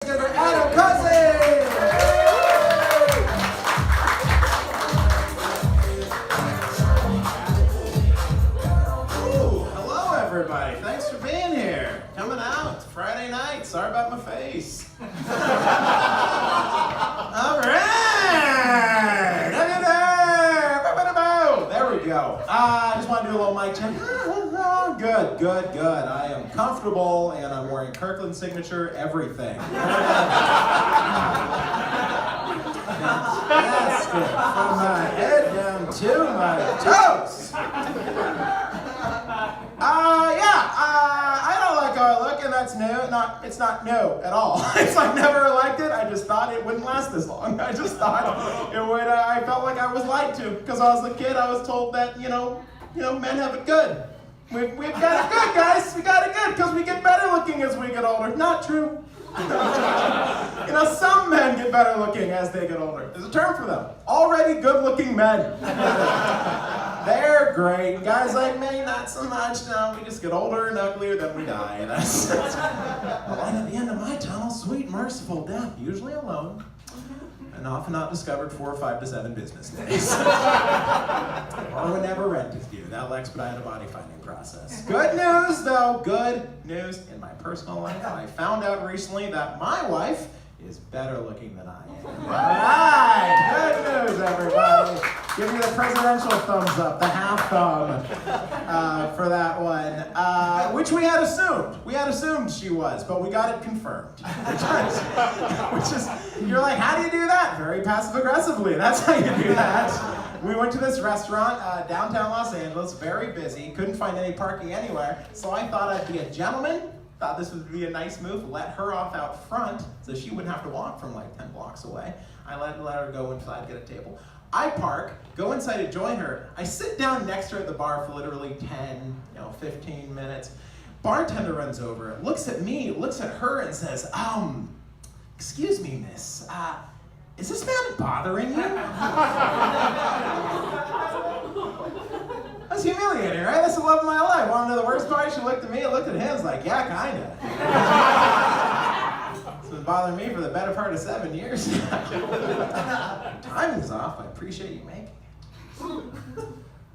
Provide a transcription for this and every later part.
together for Adam Cozens! Hello, everybody. Thanks for being here. Coming out Friday night. Sorry about my face. All right. There we go. I just want to do a little mic check. Good. I am comfortable, and I'm wearing Kirkland signature everything. Fantastic. From my head down to my toes. I don't like how I look, and that's new. It's not new at all. It's like never liked it. I just thought it wouldn't last this long. I just thought it would. I felt like I was lied to because I was a kid. I was told that men have it good. We've got it good, guys. We got it good because we get better looking as we get older. Not true. Some men get better looking as they get older. There's a term for them. Already good-looking men. They're great. Guys like me, not so much. No, we just get older and uglier, then we die. That's the light at the end of my tunnel. Sweet, merciful death, usually alone, and often not discovered 4 or 5 to 7 business days. Or whenever rent is due. That'll expedite a body finding process. Good news, though. Good news in my personal life. I found out recently that my wife is better looking than I am. All right. Good news, everybody. Give me the presidential thumbs up, the half thumb for that one. Which we had assumed. We had assumed she was, but we got it confirmed. Which is, you're like, how do you do that? Very passive aggressively. That's how you do that. We went to this restaurant, downtown Los Angeles, very busy, couldn't find any parking anywhere, so I thought I'd be a gentleman, thought this would be a nice move, let her off out front so she wouldn't have to walk from like 10 blocks away. I let her go inside, get a table. I park, go inside to join her. I sit down next to her at the bar for literally 10, 15 minutes. Bartender runs over, looks at me, looks at her and says, excuse me, miss, is this man bothering you? That's humiliating, right? That's the love of my life. Want to know the worst part? She looked at me, looked at him, was like, yeah, kinda. It's been bothering me for the better part of 7 years now. Time is off. I appreciate you making it.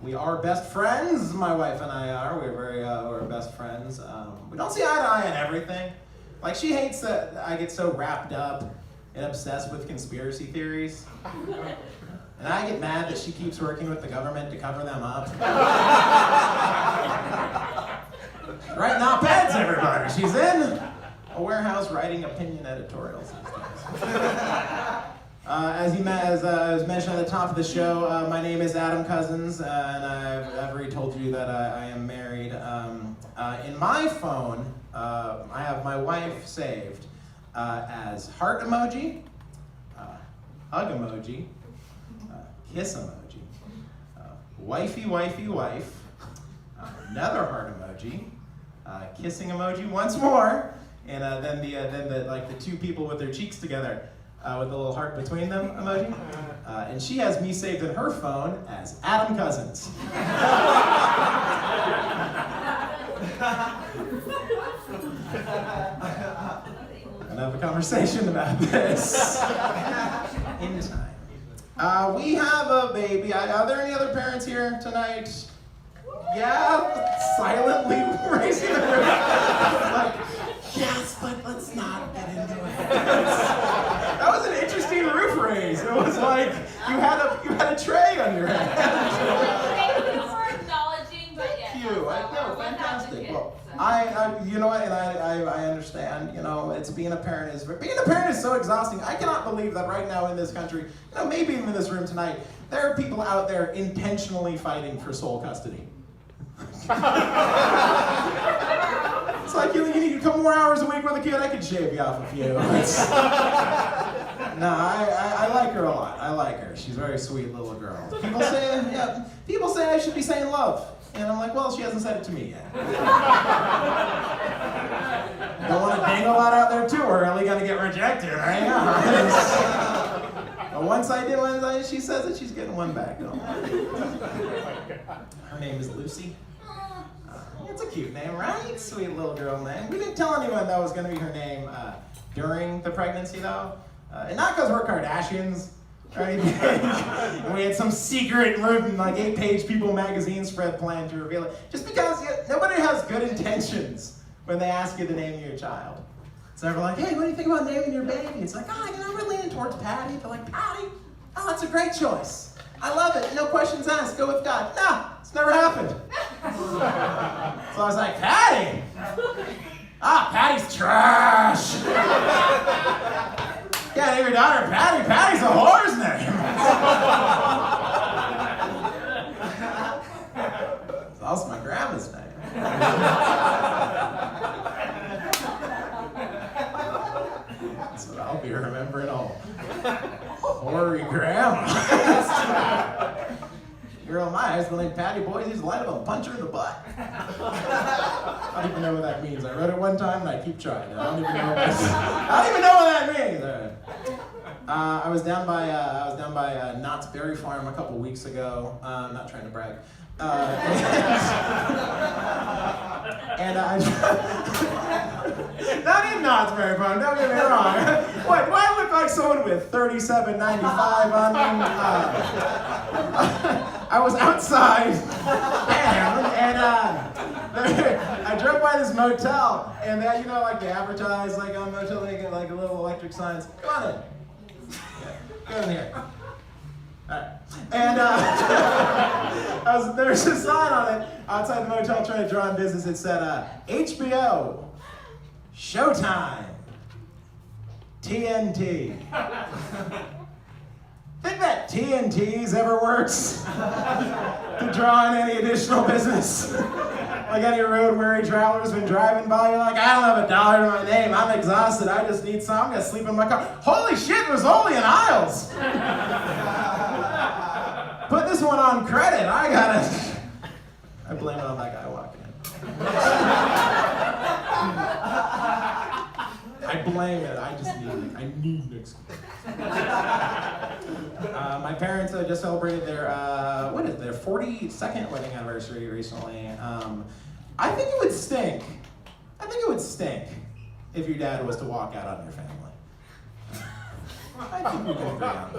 We are best friends, my wife and I are. We're best friends. We don't see eye to eye on everything. Like, she hates that I get so wrapped up and obsessed with conspiracy theories. And I get mad that she keeps working with the government to cover them up. Writing op-eds, everybody. She's in a warehouse writing opinion editorials these days. As was mentioned at the top of the show, my name is Adam Cozens, and I've already told you that I am married. In my phone, I have my wife saved as heart emoji, hug emoji, kiss emoji, wifey, wife, another heart emoji, kissing emoji once more, and then the 2 people with their cheeks together with a little heart between them emoji. And she has me saved in her phone as Adam Cozens. And have a conversation about this in time. We have a baby. Are there any other parents here tonight? Yeah, silently raising their hand. Like, yes, but let's not get into it. That was an interesting roof raise. It was like you had a tray on your head. More acknowledging, but yes. Thank you. Fantastic. Well, I understand. It's being a parent is so exhausting. I cannot believe that right now in this country, maybe even in this room tonight, there are people out there intentionally fighting for sole custody. It's like you need a couple more hours a week with a kid. I could shave you off a few. No, I like her a lot. I like her. She's a very sweet little girl. People say I should be saying love. And I'm like, well, she hasn't said it to me yet. Don't want to dangle that out there too early, gonna get rejected, right? But once she says it, she's getting one back. Her name is Lucy. It's a cute name, right? Sweet little girl name. We didn't tell anyone that was gonna be her name during the pregnancy, though. And not because we're Kardashians or anything. And we had some secret written, like 8-page People magazine spread planned to reveal it. Just because nobody has good intentions when they ask you the name of your child. So they're like, hey, what do you think about naming your baby? It's like, we're leaning towards Patty. They're like, Patty? Oh, that's a great choice. I love it. No questions asked. Go with God. No, it's never happened. So I was like, Patty? Patty's trash. Yeah, name your daughter Patty. Patty's a whore's name. It's also my grandma's name. That's what I'll be remembering all. Hoary grandma. Girl in my high school named Patty Boys, he's light up and punch her in the butt. I don't even know what that means. I read it one time and I keep trying. I don't even know what that means. I was down by Knott's Berry Farm a couple weeks ago. I'm not trying to brag. And not in Knott's Berry Farm, don't get me wrong. What, do I look like someone with $37.95 on me? I was outside, and I drove by this motel, and they, they advertise like on motel, they get like a little electric signs. Come on in. Yeah, go in here. All right. And there's a sign on it outside the motel trying to draw in business. It said HBO, Showtime, TNT. Think that TNT's ever works to draw in any additional business? Like any road weary traveler's been driving by, you're like, I don't have $1 to my name. I'm exhausted. I just need some. I'm gonna sleep in my car. Holy shit, there's only an aisles. Put this one on credit. I blame it on that guy walking in. I blame it. I need an excuse. My parents just celebrated their 42nd wedding anniversary recently. I think it would stink if your dad was to walk out on your family. I think we can agree on that.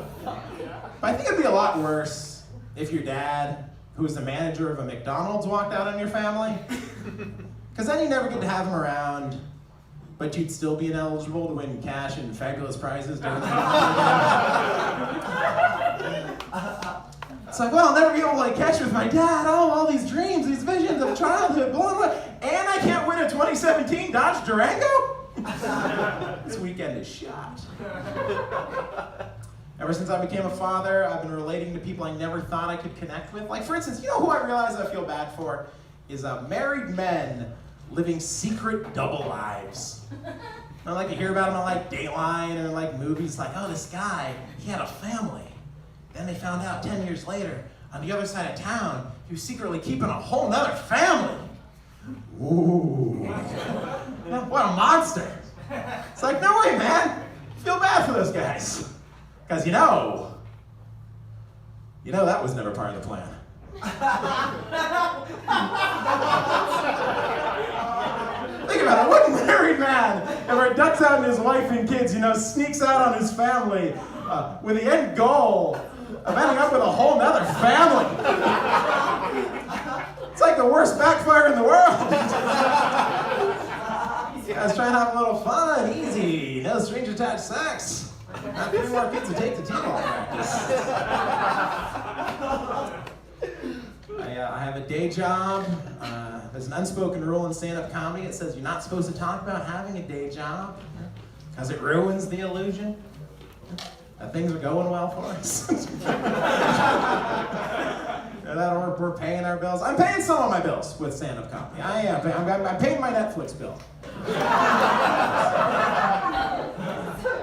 But I think it'd be a lot worse if your dad, who was the manager of a McDonald's, walked out on your family. Because then you never get to have him around, but you'd still be ineligible to win cash and fabulous prizes during the It's like, well, I'll never be able to play catch with my dad. Oh, all these dreams, these visions of childhood, blah, blah, blah. And I can't win a 2017 Dodge Durango? This weekend is shot. Ever since I became a father, I've been relating to people I never thought I could connect with. Like, for instance, you know who I realize I feel bad for? Is married men living secret double lives. I like to hear about them on like Dateline or like movies, like, oh, this guy, he had a family. Then they found out 10 years later, on the other side of town, he was secretly keeping a whole nother family. Ooh, what a monster. It's like, no way, man. Feel bad for those guys. Because you know that was never part of the plan. Think about it. What married man ever ducks out on his wife and kids, sneaks out on his family with the end goal of ending up with a whole nother family? It's like the worst backfire in the world. You guys trying to have a little fun, easy, no strings attached sex. Not 3 more kids to take to t-ball practice. I have a day job. There's an unspoken rule in stand-up comedy. It says you're not supposed to talk about having a day job because it ruins the illusion that things are going well for us. That we're paying our bills. I'm paying some of my bills with stand-up comedy. I am. I'm paying my Netflix bill.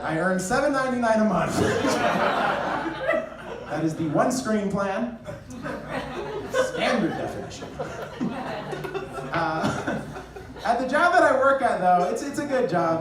I earn $7.99 a month. That is the one-screen plan. Standard definition. At the job that I work at though. It's a good job.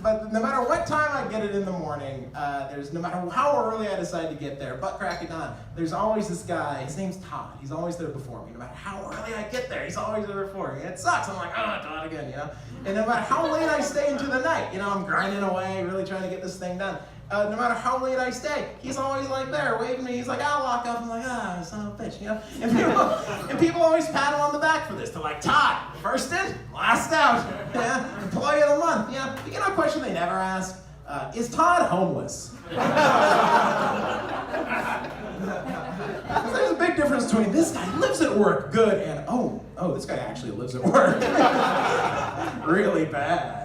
But no matter what time I get it in the morning, there's no matter how early I decide to get there, butt cracking on, there's always this guy. His name's Todd. He's always there before me. No matter how early I get there, he's always there before me. It sucks. I'm like, oh, Todd again, you know. And no matter how late I stay into the night, you know, I'm grinding away, really trying to get this thing done. No matter how late I stay, he's always like there, waving me. He's like, I'll lock up. I'm like, son of a bitch, you know? And people always pat him on the back for this. They're like, Todd, first in, last out. Yeah? Employee of the month. Yeah? You know a question they never ask? Is Todd homeless? There's a big difference between this guy lives at work, good, and oh, this guy actually lives at work. Really bad.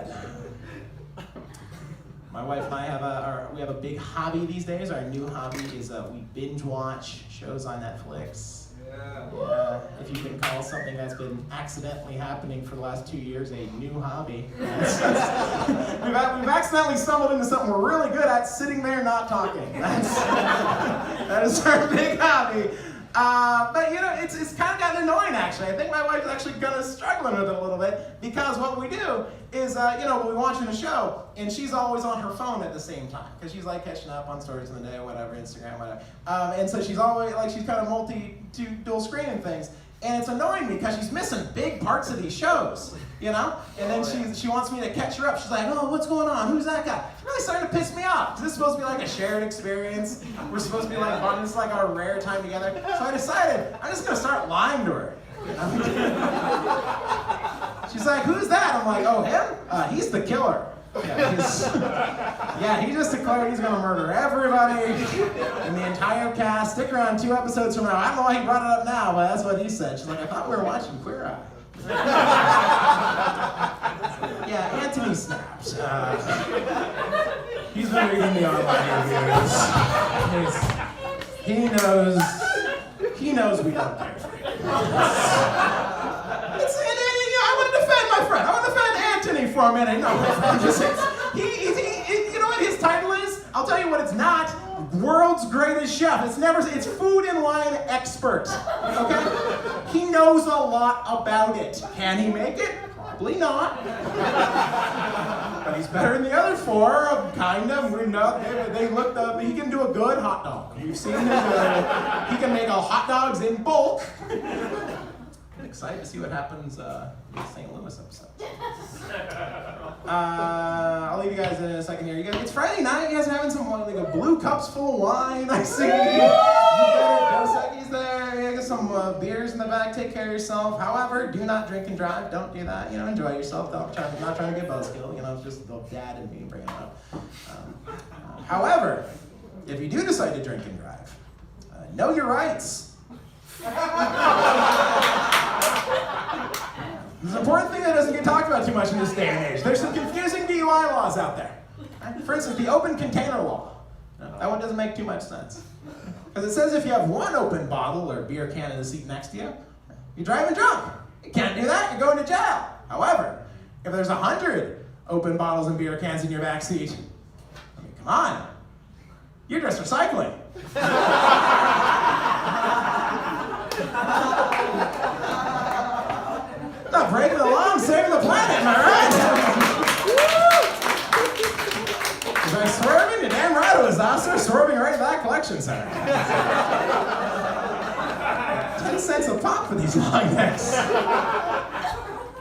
My wife and I have a big hobby these days. Our new hobby is we binge watch shows on Netflix. Yeah. If you can call something that's been accidentally happening for the last 2 years a new hobby. We've accidentally stumbled into something we're really good at, sitting there not talking. That is our big hobby. But you know, it's kind of gotten annoying actually. I think my wife's actually kind of struggling with it a little bit because what we do is, we're watching a show and she's always on her phone at the same time because she's like catching up on stories in the day or whatever, Instagram, whatever. And so she's always like, she's kind of dual screening things. And it's annoying me because she's missing big parts of these shows, you know? And then she wants me to catch her up. She's like, oh, what's going on? Who's that guy? It's really starting to piss me off. This is supposed to be like a shared experience. We're supposed to be like bonding. This is like our rare time together. So I decided I'm just going to start lying to her. She's like, who's that? I'm like, oh, him? He's the killer. Yeah, he just declared he's going to murder everybody in the entire cast. Stick around 2 episodes from now. I don't know why he brought it up now, but that's what he said. She's like, I thought we were watching Queer Eye. Yeah, Anthony snaps. He's been reading the online reviews. He knows we don't care for him. I want to defend my friend. I want to defend Anthony for a minute. No, I'm just saying. You know what his title is? I'll tell you what it's not. World's greatest chef. It's food and wine expert. Okay? He knows a lot about it. Can he make it? Probably not. But he's better than the other 4, kind of. We know they looked up. He can do a good hot dog. We've seen him. He can make hot dogs in bulk. I'm excited to see what happens in the St. Louis episode. I'll leave you guys in a second here. It's Friday night. You guys are having some like blue cups full of wine. I see. Dos Equis there. You got some beers in the back. Take care of yourself. However, do not drink and drive. Don't do that. Enjoy yourself. Not trying to get buzzkill. It's just the dad and me bringing it up. However, if you do decide to drink and drive, know your rights. This is an important thing that doesn't get talked about too much in this day and age. There's some confusing DUI laws out there. For instance, the open container law. That one doesn't make too much sense. Because it says if you have 1 open bottle or beer can in the seat next to you, you're driving drunk. You can't do that, you're going to jail. However, if there's 100 open bottles and beer cans in your back seat, come on, you're just recycling. Not breaking the law, I'm saving the planet, am I right? Was I swerving? You're damn right I was. I was swerving right at that collection center. 10 cents a pop for these long necks.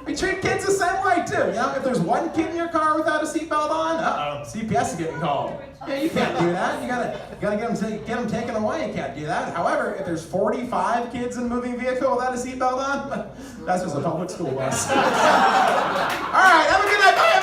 We treat kids the same way too. If there's 1 kid in your car without a seatbelt on, CPS is getting called. Yeah, you can't do that. You gotta get them taken away. You can't do that. However, if there's 45 kids in a moving vehicle without a seatbelt on, that's just a public school bus. All right, have a good night. Bye.